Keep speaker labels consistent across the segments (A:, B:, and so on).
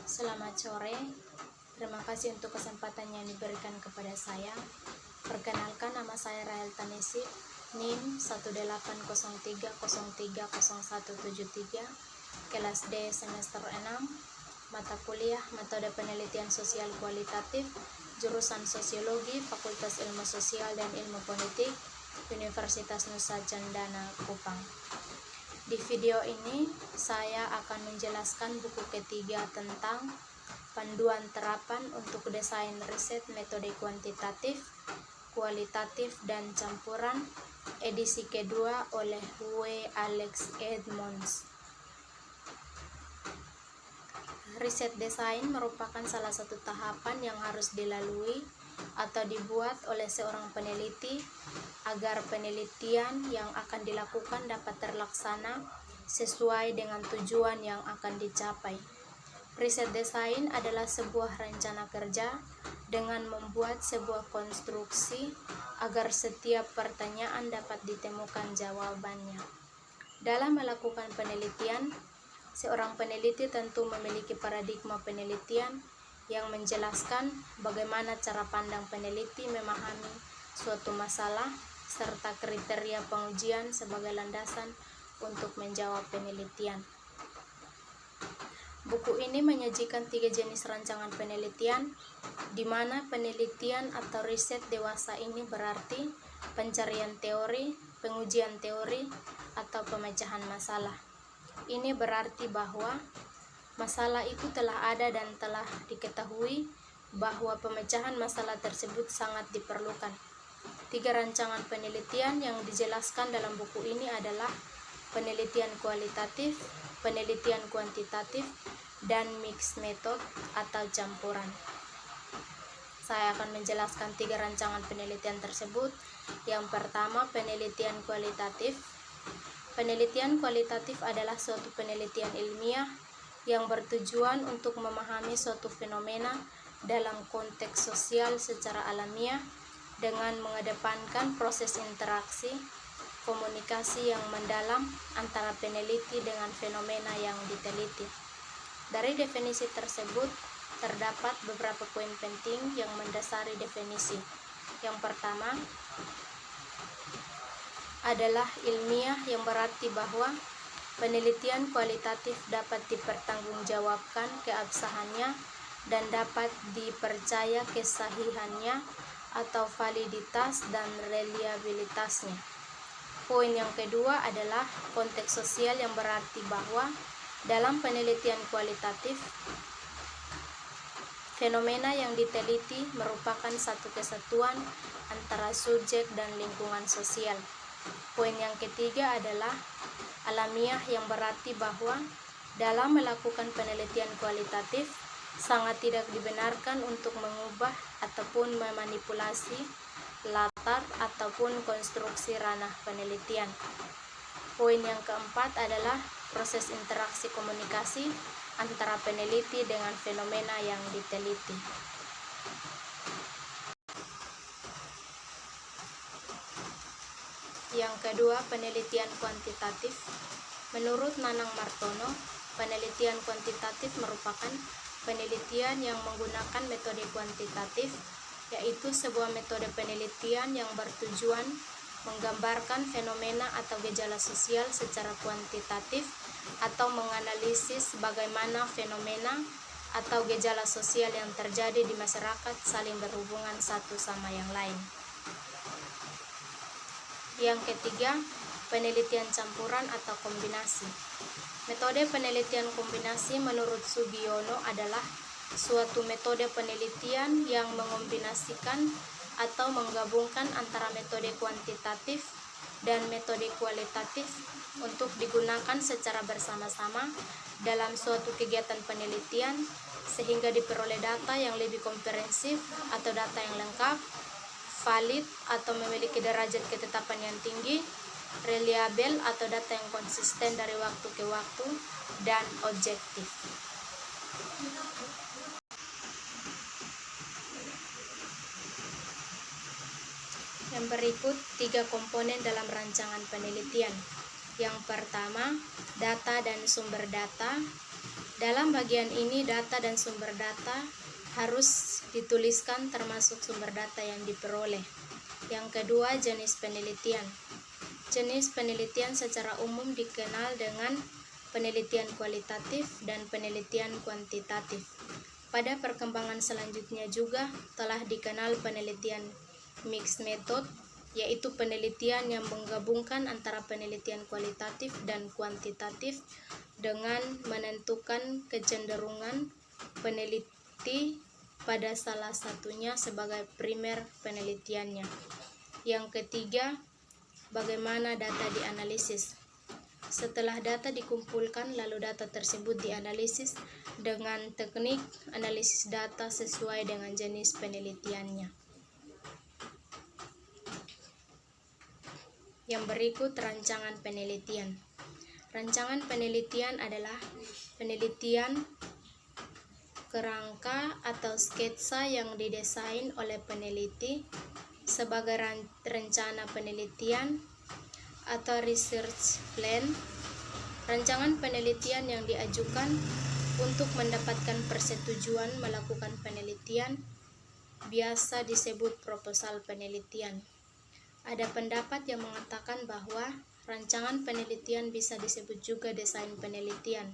A: Selamat sore, terima kasih untuk kesempatan yang diberikan kepada saya. Perkenalkan, nama saya Rahel Tanisi, NIM 18030303173, kelas D semester 6, mata kuliah Metode Penelitian Sosial Kualitatif, jurusan Sosiologi, Fakultas Ilmu Sosial dan Ilmu Politik, Universitas Nusa Cendana Kupang. Di video ini saya akan menjelaskan buku ketiga tentang panduan terapan untuk desain riset metode kuantitatif, kualitatif, dan campuran, edisi kedua oleh W. Alex Edmonds. Riset desain merupakan salah satu tahapan yang harus dilalui atau dibuat oleh seorang peneliti agar penelitian yang akan dilakukan dapat terlaksana sesuai dengan tujuan yang akan dicapai. Riset desain adalah sebuah rencana kerja dengan membuat sebuah konstruksi agar setiap pertanyaan dapat ditemukan jawabannya. Dalam melakukan penelitian, seorang peneliti tentu memiliki paradigma penelitian yang menjelaskan bagaimana cara pandang peneliti memahami suatu masalah serta kriteria pengujian sebagai landasan untuk menjawab penelitian. Buku ini menyajikan 3 jenis rancangan penelitian, di mana penelitian atau riset dewasa ini berarti pencarian teori, pengujian teori, atau pemecahan masalah. Ini berarti bahwa masalah itu telah ada dan telah diketahui bahwa pemecahan masalah tersebut sangat diperlukan. 3 rancangan penelitian yang dijelaskan dalam buku ini adalah penelitian kualitatif, penelitian kuantitatif, dan mixed method atau campuran. Saya akan menjelaskan 3 rancangan penelitian tersebut. Yang pertama, penelitian kualitatif. Penelitian kualitatif adalah suatu penelitian ilmiah yang bertujuan untuk memahami suatu fenomena dalam konteks sosial secara alamiah dengan mengedepankan proses interaksi, komunikasi yang mendalam antara peneliti dengan fenomena yang diteliti. Dari definisi tersebut, terdapat beberapa poin penting yang mendasari definisi. Yang pertama adalah ilmiah, yang berarti bahwa penelitian kualitatif dapat dipertanggungjawabkan keabsahannya dan dapat dipercaya kesahihannya atau validitas dan reliabilitasnya. Poin yang kedua adalah konteks sosial, yang berarti bahwa dalam penelitian kualitatif, fenomena yang diteliti merupakan satu kesatuan antara subjek dan lingkungan sosial. Poin yang ketiga adalah alamiah, yang berarti bahwa dalam melakukan penelitian kualitatif sangat tidak dibenarkan untuk mengubah ataupun memanipulasi latar ataupun konstruksi ranah penelitian. Poin yang keempat adalah proses interaksi komunikasi antara peneliti dengan fenomena yang diteliti. Yang kedua, penelitian kuantitatif. Menurut Nanang Martono, penelitian kuantitatif merupakan penelitian yang menggunakan metode kuantitatif, yaitu sebuah metode penelitian yang bertujuan menggambarkan fenomena atau gejala sosial secara kuantitatif atau menganalisis bagaimana fenomena atau gejala sosial yang terjadi di masyarakat saling berhubungan satu sama yang lain. Yang ketiga, penelitian campuran atau kombinasi. Metode penelitian kombinasi menurut Sugiono adalah suatu metode penelitian yang mengombinasikan atau menggabungkan antara metode kuantitatif dan metode kualitatif untuk digunakan secara bersama-sama dalam suatu kegiatan penelitian sehingga diperoleh data yang lebih komprehensif atau data yang lengkap, valid atau memiliki derajat ketetapan yang tinggi, reliabel atau data yang konsisten dari waktu ke waktu, dan objektif. Yang berikut 3 komponen dalam rancangan penelitian. Yang pertama, data dan sumber data. Dalam bagian ini, data dan sumber data harus dituliskan termasuk sumber data yang diperoleh. Yang kedua, jenis penelitian. Jenis penelitian secara umum dikenal dengan penelitian kualitatif dan penelitian kuantitatif. Pada perkembangan selanjutnya juga telah dikenal penelitian mixed method, yaitu penelitian yang menggabungkan antara penelitian kualitatif dan kuantitatif dengan menentukan kecenderungan peneliti pada salah satunya sebagai primer penelitiannya. Yang ketiga, bagaimana data dianalisis. Setelah data dikumpulkan, lalu data tersebut dianalisis dengan teknik analisis data sesuai dengan jenis penelitiannya. Yang berikut rancangan penelitian. Rancangan penelitian adalah penelitian kerangka atau sketsa yang didesain oleh peneliti sebagai rencana penelitian atau research plan. Rancangan penelitian yang diajukan untuk mendapatkan persetujuan melakukan penelitian biasa disebut proposal penelitian. Ada pendapat yang mengatakan bahwa rancangan penelitian bisa disebut juga desain penelitian.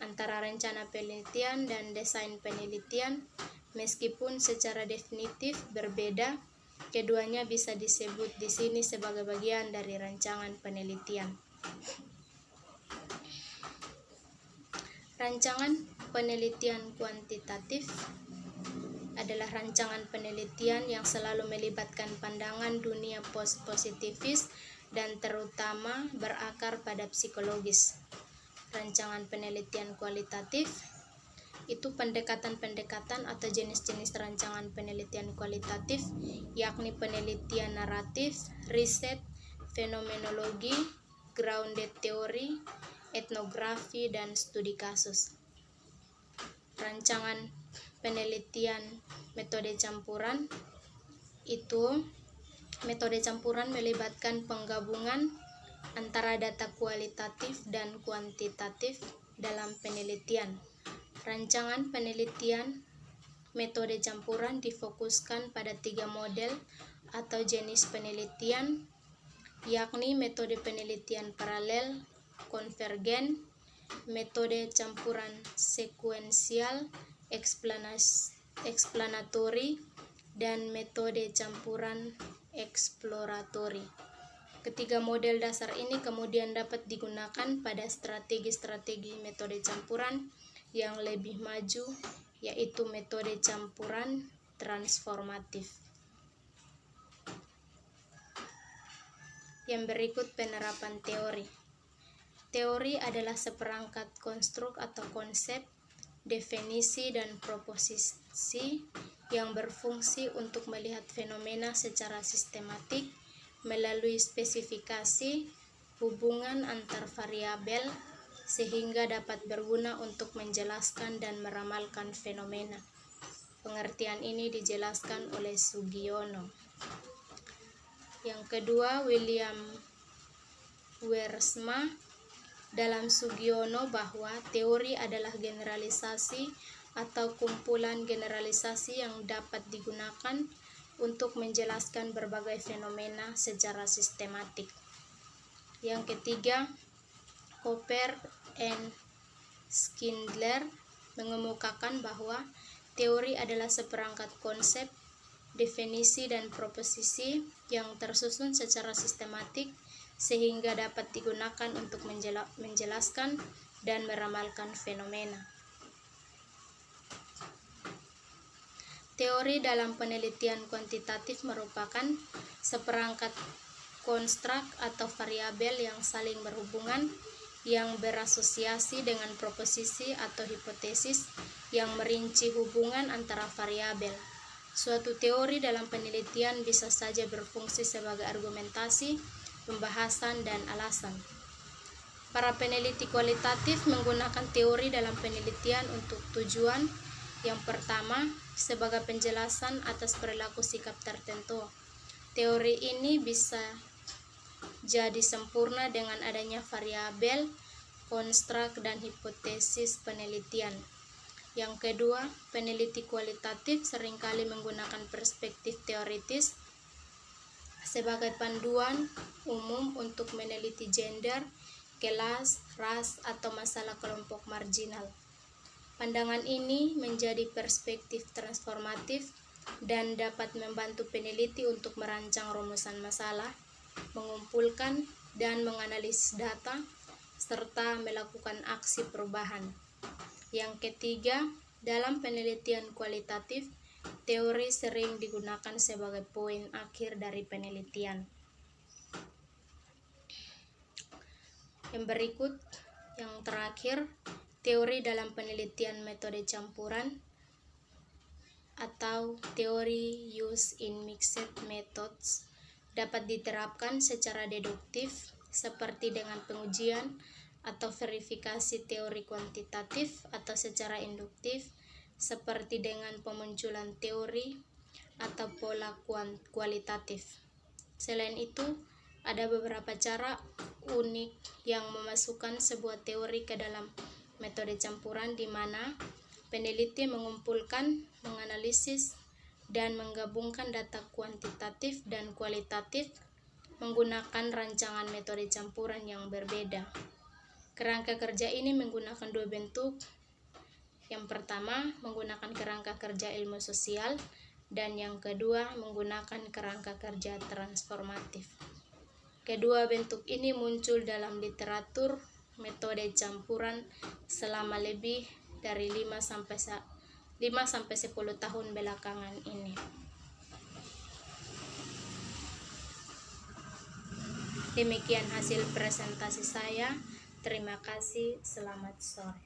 A: Antara rencana penelitian dan desain penelitian, meskipun secara definitif berbeda, keduanya bisa disebut di sini sebagai bagian dari rancangan penelitian. Rancangan penelitian kuantitatif adalah rancangan penelitian yang selalu melibatkan pandangan dunia post-positivis dan terutama berakar pada psikologis. Rancangan penelitian kualitatif itu pendekatan-pendekatan atau jenis-jenis rancangan penelitian kualitatif, yakni penelitian naratif, riset, fenomenologi, grounded teori, etnografi, dan studi kasus. Rancangan penelitian metode campuran itu metode campuran melibatkan penggabungan antara data kualitatif dan kuantitatif dalam penelitian. Rancangan penelitian metode campuran difokuskan pada 3 model atau jenis penelitian, yakni metode penelitian paralel, konvergen, metode campuran sekuensial, eksplanatori, dan metode campuran eksploratori. Ketiga model dasar ini kemudian dapat digunakan pada strategi-strategi metode campuran yang lebih maju, yaitu metode campuran transformatif. Yang berikut penerapan teori. Teori adalah seperangkat konstruk atau konsep, definisi, dan proposisi yang berfungsi untuk melihat fenomena secara sistematik melalui spesifikasi hubungan antar variabel sehingga dapat berguna untuk menjelaskan dan meramalkan fenomena. Pengertian ini dijelaskan oleh Sugiono. Yang kedua, William Wiersma dalam Sugiono bahwa teori adalah generalisasi atau kumpulan generalisasi yang dapat digunakan untuk menjelaskan berbagai fenomena secara sistematik. Yang ketiga, Cooper and Schindler mengemukakan bahwa teori adalah seperangkat konsep, definisi, dan proposisi yang tersusun secara sistematik sehingga dapat digunakan untuk menjelaskan dan meramalkan fenomena. Teori dalam penelitian kuantitatif merupakan seperangkat konstruk atau variabel yang saling berhubungan, yang berasosiasi dengan proposisi atau hipotesis yang merinci hubungan antara variabel. Suatu teori dalam penelitian bisa saja berfungsi sebagai argumentasi, pembahasan, dan alasan. Para peneliti kualitatif menggunakan teori dalam penelitian untuk tujuan yang pertama, sebagai penjelasan atas perilaku sikap tertentu. Teori ini bisa jadi sempurna dengan adanya variabel konstruk, dan hipotesis penelitian. Yang kedua, peneliti kualitatif seringkali menggunakan perspektif teoritis sebagai panduan umum untuk meneliti gender, kelas, ras, atau masalah kelompok marginal. Pandangan ini menjadi perspektif transformatif dan dapat membantu peneliti untuk merancang rumusan masalah, mengumpulkan dan menganalisis data, serta melakukan aksi perubahan. Yang ketiga, dalam penelitian kualitatif, teori sering digunakan sebagai poin akhir dari penelitian. Yang berikut, yang terakhir, teori dalam penelitian metode campuran atau teori use in mixed methods dapat diterapkan secara deduktif seperti dengan pengujian atau verifikasi teori kuantitatif, atau secara induktif seperti dengan pemunculan teori atau pola kualitatif. Selain itu, ada beberapa cara unik yang memasukkan sebuah teori ke dalam metode campuran, di mana peneliti mengumpulkan, menganalisis, dan menggabungkan data kuantitatif dan kualitatif menggunakan rancangan metode campuran yang berbeda. Kerangka kerja ini menggunakan dua bentuk. Yang pertama, menggunakan kerangka kerja ilmu sosial, dan yang kedua, menggunakan kerangka kerja transformatif. Kedua bentuk ini muncul dalam literatur metode campuran selama lebih dari 5-10 tahun belakangan ini. Demikian hasil presentasi saya. Terima kasih. Selamat sore.